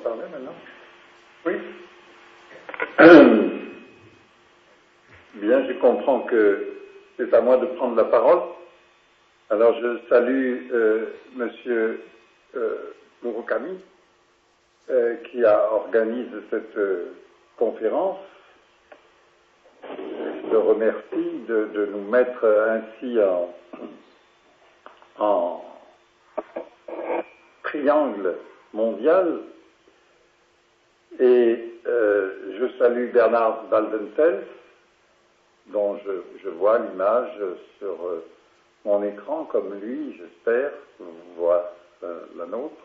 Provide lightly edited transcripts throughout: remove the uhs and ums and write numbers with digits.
parler maintenant? Oui. Bien, je comprends que c'est à moi de prendre la parole. Alors je salue Monsieur Murakami qui organise cette conférence. Je le remercie de nous mettre ainsi en triangle mondial. Et je salue Bernard Waldenfels, dont je vois l'image sur mon écran, comme lui, j'espère, vous voyez la nôtre.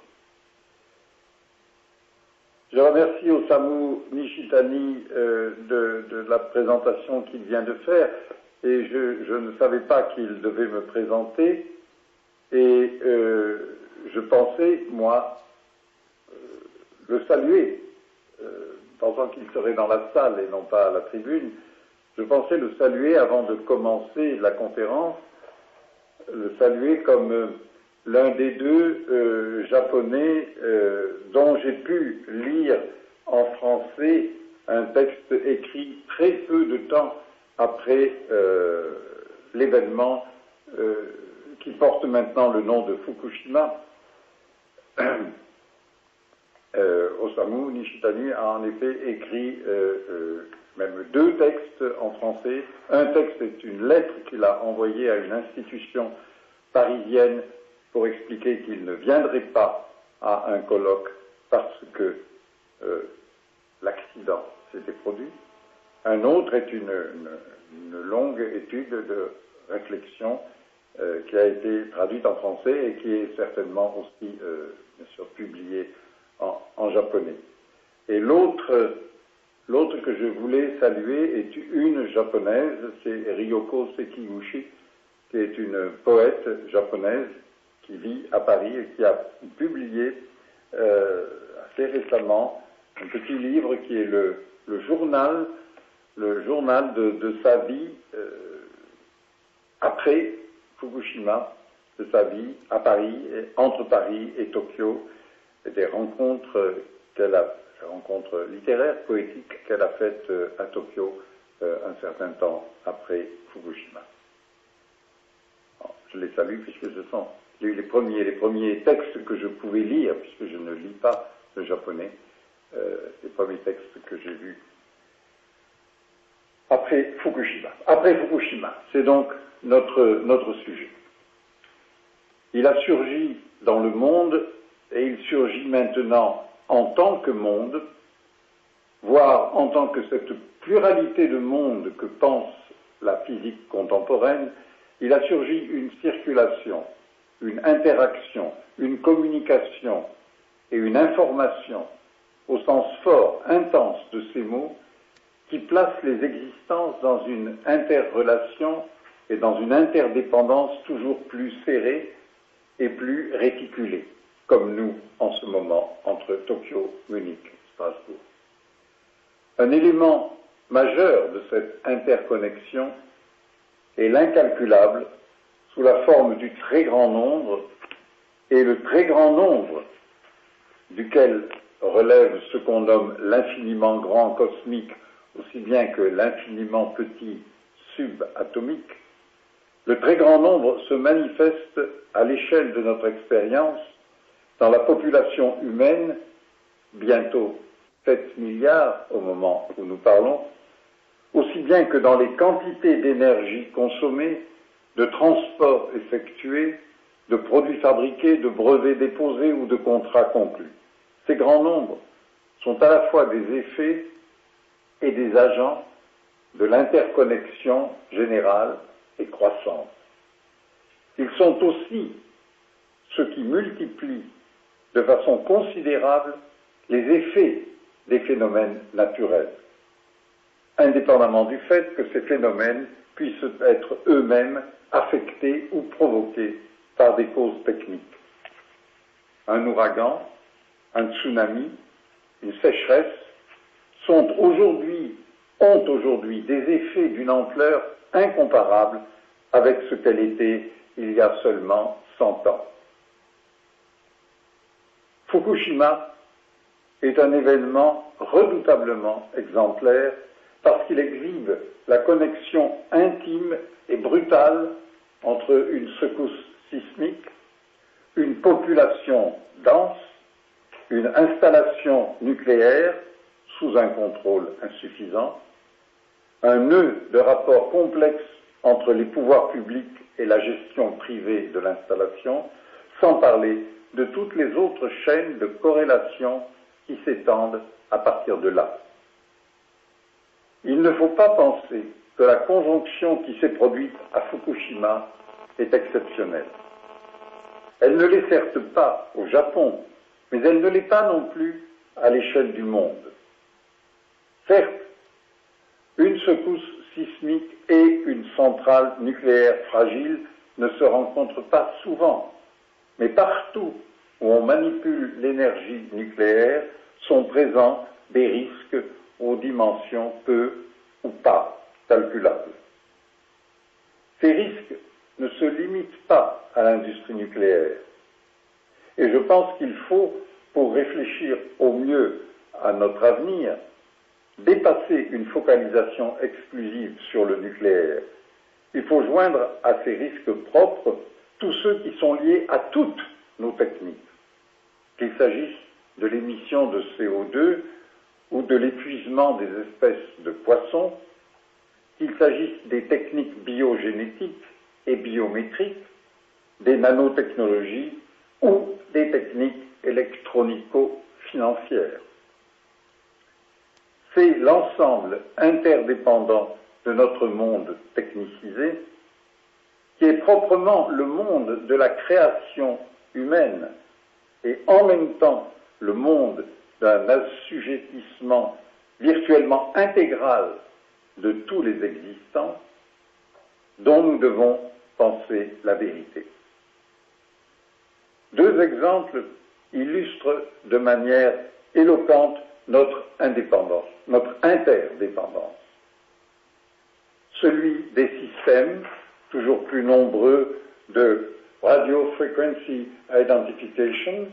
Je remercie Osamu Nishitani de la présentation qu'il vient de faire, et je ne savais pas qu'il devait me présenter, et je pensais, moi, le saluer, pensant qu'il serait dans la salle et non pas à la tribune. Je pensais le saluer avant de commencer la conférence, le saluer comme l'un des deux japonais dont j'ai pu lire en français un texte écrit très peu de temps après l'événement qui porte maintenant le nom de Fukushima. Osamu Nishitani a en effet écrit même deux textes en français. Un texte est une lettre qu'il a envoyée à une institution parisienne pour expliquer qu'il ne viendrait pas à un colloque parce que l'accident s'était produit. Un autre est une longue étude de réflexion qui a été traduite en français et qui est certainement aussi bien sûr publiée en japonais. Et l'autre que je voulais saluer est une japonaise, c'est Ryoko Sekiguchi, qui est une poète japonaise qui vit à Paris et qui a publié assez récemment un petit livre qui est le journal de sa vie après Fukushima, de sa vie à Paris, entre Paris et Tokyo, et des rencontres rencontres littéraires, poétiques qu'elle a faites à Tokyo un certain temps après Fukushima. Alors, je les salue puisque ce sont les premiers textes que je pouvais lire, puisque je ne lis pas le japonais, les premiers textes que j'ai vus après Fukushima. Après Fukushima, c'est donc notre sujet. Il a surgi dans le monde et il surgit maintenant en tant que monde, voire en tant que cette pluralité de monde que pense la physique contemporaine. Il a surgi une circulation, une interaction, une communication et une information au sens fort, intense de ces mots, qui placent les existences dans une interrelation et dans une interdépendance toujours plus serrée et plus réticulée, comme nous en ce moment entre Tokyo, Munich, Strasbourg. Un élément majeur de cette interconnexion est l'incalculable sous la forme du très grand nombre, et le très grand nombre duquel relève ce qu'on nomme l'infiniment grand cosmique, aussi bien que l'infiniment petit subatomique. Le très grand nombre se manifeste à l'échelle de notre expérience dans la population humaine, bientôt 7 milliards au moment où nous parlons, aussi bien que dans les quantités d'énergie consommées, de transports effectués, de produits fabriqués, de brevets déposés ou de contrats conclus. Ces grands nombres sont à la fois des effets et des agents de l'interconnexion générale et croissante. Ils sont aussi ceux qui multiplient de façon considérable les effets des phénomènes naturels, indépendamment du fait que ces phénomènes puissent être eux-mêmes affectés ou provoqués par des causes techniques. Un ouragan, un tsunami, une sécheresse ont aujourd'hui des effets d'une ampleur incomparable avec ce qu'elle était il y a seulement 100 ans. Fukushima est un événement redoutablement exemplaire parce qu'il exhibe la connexion intime et brutale entre une secousse sismique, une population dense, une installation nucléaire sous un contrôle insuffisant, un nœud de rapport complexe entre les pouvoirs publics et la gestion privée de l'installation, sans parler de toutes les autres chaînes de corrélation qui s'étendent à partir de là. Il ne faut pas penser que la conjonction qui s'est produite à Fukushima est exceptionnelle. Elle ne l'est certes pas au Japon, mais elle ne l'est pas non plus à l'échelle du monde. Certes, une secousse sismique et une centrale nucléaire fragile ne se rencontrent pas souvent, mais partout où on manipule l'énergie nucléaire sont présents des risques aux dimensions peu ou pas calculables. Ces risques ne se limitent pas à l'industrie nucléaire. Et je pense qu'il faut, pour réfléchir au mieux à notre avenir, dépasser une focalisation exclusive sur le nucléaire. Il faut joindre à ces risques propres tous ceux qui sont liés à toutes nos techniques, qu'il s'agisse de l'émission de CO2 ou de l'épuisement des espèces de poissons, qu'il s'agisse des techniques biogénétiques et biométriques, des nanotechnologies ou des techniques électronico-financières. C'est l'ensemble interdépendant de notre monde technicisé qui est proprement le monde de la création humaine et en même temps le monde d'un assujettissement virtuellement intégral de tous les existants dont nous devons penser la vérité. Deux exemples illustrent de manière éloquente notre indépendance, notre interdépendance. Celui des systèmes, toujours plus nombreux, de Radio Frequency Identification,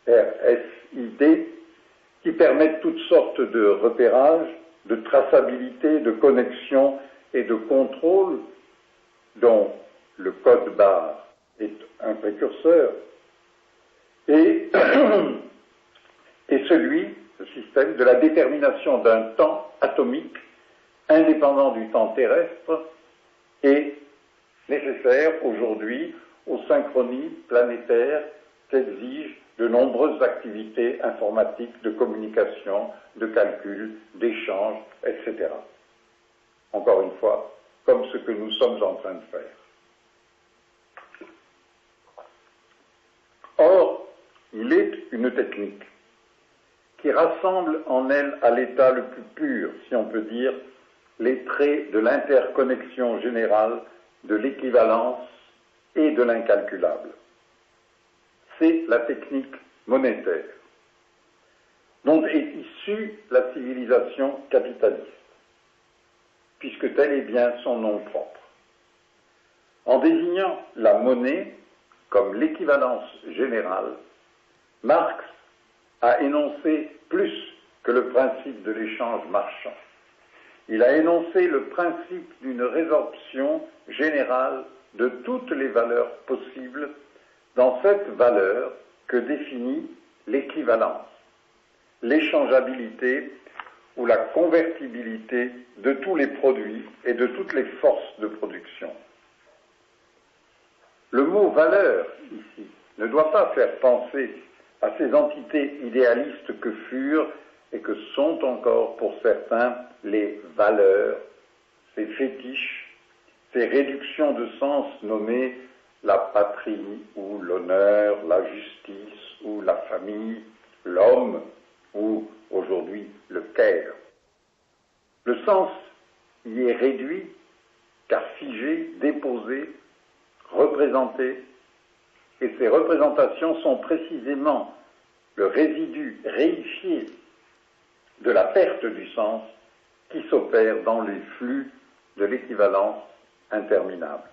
RFID, qui permettent toutes sortes de repérages, de traçabilité, de connexion et de contrôle, dont le code barre est un précurseur, et celui, le système, de la détermination d'un temps atomique indépendant du temps terrestre et nécessaire aujourd'hui aux synchronies planétaires qu'exigent de nombreuses activités informatiques, de communication, de calcul, d'échange, etc. Encore une fois, comme ce que nous sommes en train de faire. Or, il est une technique qui rassemble en elle, à l'état le plus pur, si on peut dire, les traits de l'interconnexion générale, de l'équivalence et de l'incalculable. C'est la technique monétaire, dont est issue la civilisation capitaliste, puisque tel est bien son nom propre. En désignant la monnaie comme l'équivalence générale, Marx a énoncé plus que le principe de l'échange marchand. Il a énoncé le principe d'une résorption générale de toutes les valeurs possibles dans cette valeur que définit l'équivalence, l'échangeabilité ou la convertibilité de tous les produits et de toutes les forces de production. Le mot valeur, ici, ne doit pas faire penser à ces entités idéalistes que furent et que sont encore pour certains les valeurs, ces fétiches, ces réductions de sens nommées la patrie ou l'honneur, la justice ou la famille, l'homme ou aujourd'hui le caire. Le sens y est réduit car figé, déposé, représenté, et ces représentations sont précisément le résidu réifié de la perte du sens qui s'opère dans les flux de l'équivalence interminable.